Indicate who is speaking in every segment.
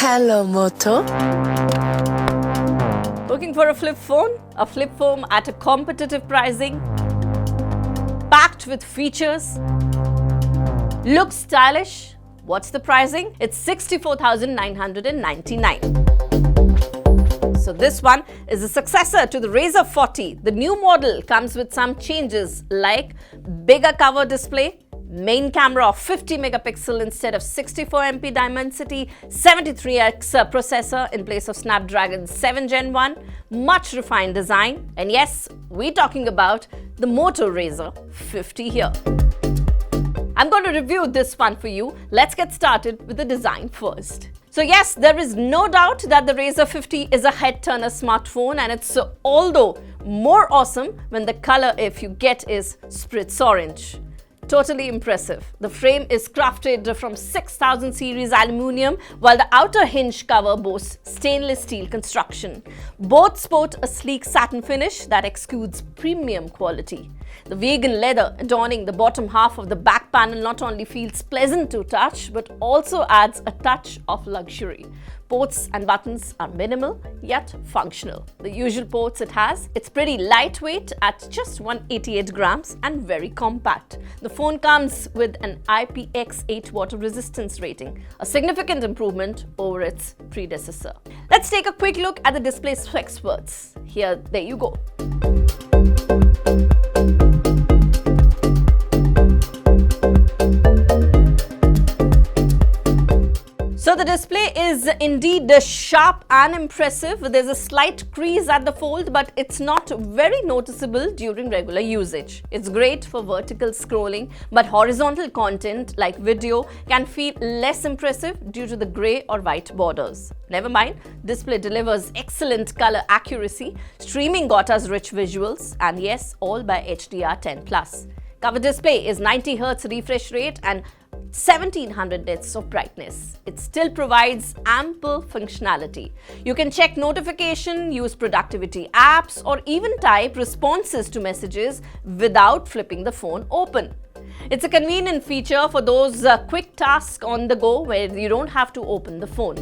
Speaker 1: Hello, Moto.
Speaker 2: Looking for a flip phone? A flip phone at a competitive pricing? Packed with features? Looks stylish? What's the pricing? It's 64,999. So this one is a successor to the Razr 40. The new model comes with some changes like bigger cover display, main camera of 50 megapixel instead of 64 MP Dimensity, 73x processor in place of Snapdragon 7 Gen 1, much refined design, and yes, we're talking about the Moto Razr 50 here. I'm going to review this one for you. Let's get started with the design first. So yes, there is no doubt that the Razr 50 is a head-turner smartphone, and it's although more awesome when the color if you get is spritz orange. Totally impressive. The frame is crafted from 6000 series aluminium, while the outer hinge cover boasts stainless steel construction. Both sport a sleek satin finish that exudes premium quality. The vegan leather adorning the bottom half of the back panel not only feels pleasant to touch, but also adds a touch of luxury. Ports and buttons are minimal yet functional. The usual ports it has. It's pretty lightweight at just 188 grams and very compact. The phone comes with an IPX8 water resistance rating, a significant improvement over its predecessor. Let's take a quick look at the display specs. There you go. So the display is indeed sharp and impressive. There's a slight crease at the fold, but it's not very noticeable during regular usage. It's great for vertical scrolling, but horizontal content like video can feel less impressive due to the grey or white borders. Never mind, display delivers excellent color accuracy, streaming got us rich visuals, and yes, all by HDR10+. Cover display is 90 Hz refresh rate and 1700 nits of brightness. It still provides ample functionality. You can check notification, use productivity apps, or even type responses to messages without flipping the phone open. It's a convenient feature for those quick tasks on the go where you don't have to open the phone.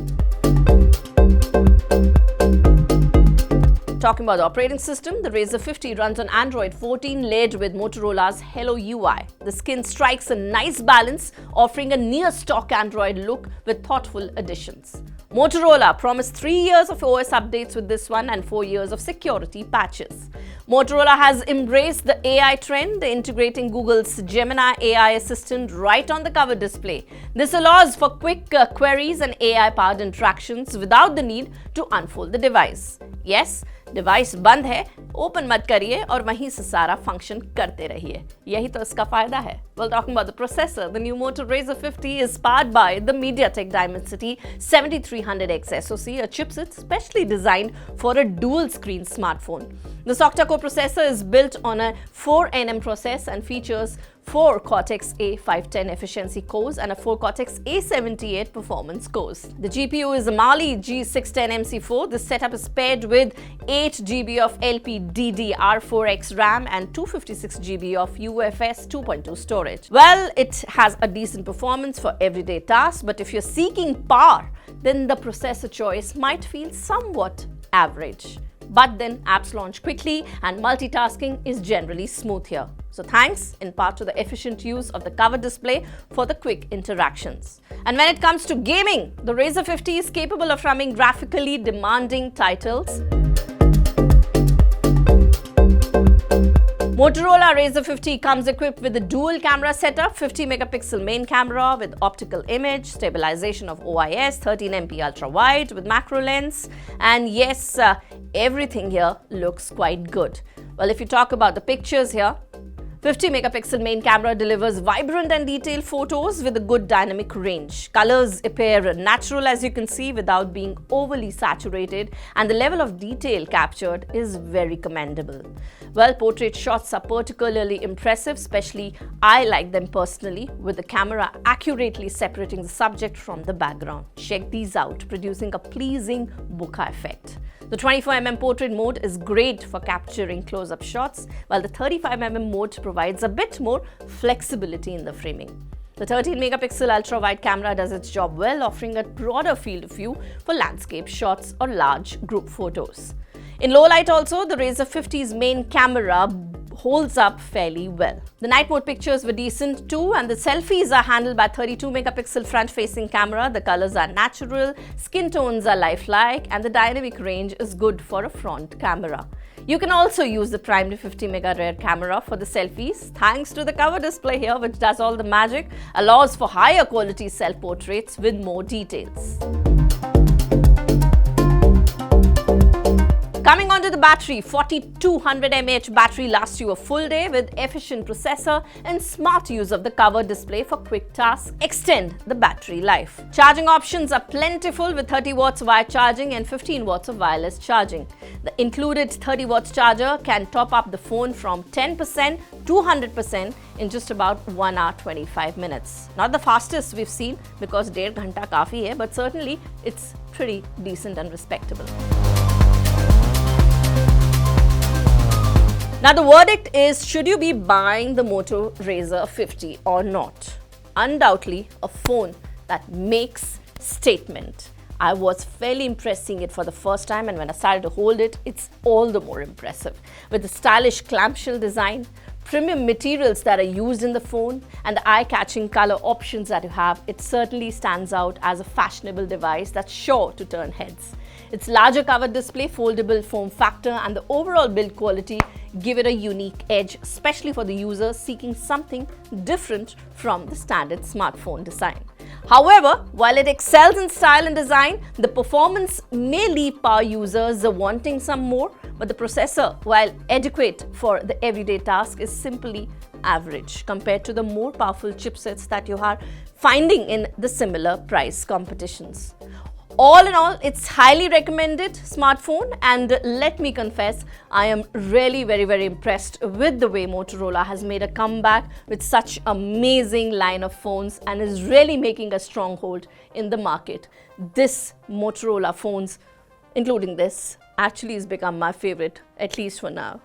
Speaker 2: Talking about the operating system, the Razr 50 runs on Android 14 layered with Motorola's Hello UI. The skin strikes a nice balance, offering a near-stock Android look with thoughtful additions. Motorola promised 3 years of OS updates with this one and 4 years of security patches. Motorola has embraced the AI trend, integrating Google's Gemini AI assistant right on the cover display. This allows for quick queries and AI-powered interactions without the need to unfold the device. Yes, device बंद है, open मत करिए और वहीं से सारा function करते रहिए. यही तो इसका फायदा है. Well, talking about the processor, the new Moto Razr 50 is powered by the MediaTek Dimensity 7300X SoC, a chipset specially designed for a dual-screen smartphone. This octa-core processor is built on a 4nm process and features 4 Cortex-A510 efficiency cores and a 4 Cortex-A78 performance cores. The GPU is a Mali G610MC4. This setup is paired with 8 GB of LPDDR4X RAM and 256 GB of UFS 2.2 storage. Well, it has a decent performance for everyday tasks, but if you're seeking power, then the processor choice might feel somewhat average. But then apps launch quickly and multitasking is generally smooth here. So thanks in part to the efficient use of the cover display for the quick interactions. And when it comes to gaming, the Razr 50 is capable of running graphically demanding titles. Motorola Razr 50 comes equipped with a dual camera setup, 50 megapixel main camera with optical image, stabilization of OIS, 13MP ultra wide with macro lens, and yes, everything here looks quite good. Well, if you talk about the pictures here, 50 megapixel main camera delivers vibrant and detailed photos with a good dynamic range. Colors appear natural, as you can see, without being overly saturated, and the level of detail captured is very commendable. Well, portrait shots are particularly impressive, especially I like them personally, with the camera accurately separating the subject from the background. Check these out, producing a pleasing bokeh effect. The 24mm portrait mode is great for capturing close-up shots, while the 35mm mode provides a bit more flexibility in the framing. The 13 megapixel ultra-wide camera does its job well, offering a broader field of view for landscape shots or large group photos. In low light also, the Razr 50's main camera holds up fairly well. The night mode pictures were decent too, and the selfies are handled by 32 megapixel front-facing camera. The colors are natural, skin tones are lifelike, and the dynamic range is good for a front camera. You can also use the primary 50 mega rear camera for the selfies, thanks to the cover display here, which does all the magic, allows for higher quality self-portraits with more details. Coming on to the battery, 4200 mAh battery lasts you a full day with efficient processor and smart use of the cover display for quick tasks extend the battery life. Charging options are plentiful with 30 watts wired charging and 15 watts of wireless charging. The included 30 watts charger can top up the phone from 10% to 100% in just about 1 hour 25 minutes. Not the fastest we've seen because 1.5 ghanta kafi hai, but certainly it's pretty decent and respectable. Now the verdict is, should you be buying the Moto Razr 50 or not? Undoubtedly a phone that makes statement. I was fairly impressed seeing it for the first time, and when I started to hold it, it's all the more impressive. With the stylish clamshell design, premium materials that are used in the phone, and the eye-catching color options that you have, it certainly stands out as a fashionable device that's sure to turn heads. Its larger cover display, foldable form factor, and the overall build quality give it a unique edge, especially for the users seeking something different from the standard smartphone design. However, while it excels in style and design, the performance may leave power users wanting some more, but the processor, while adequate for the everyday task, is simply average compared to the more powerful chipsets that you are finding in the similar price competitions. All in all, it's highly recommended smartphone, and let me confess, I am really very impressed with the way Motorola has made a comeback with such amazing line of phones and is really making a stronghold in the market. This Motorola phones, including this, actually has become my favorite, at least for now.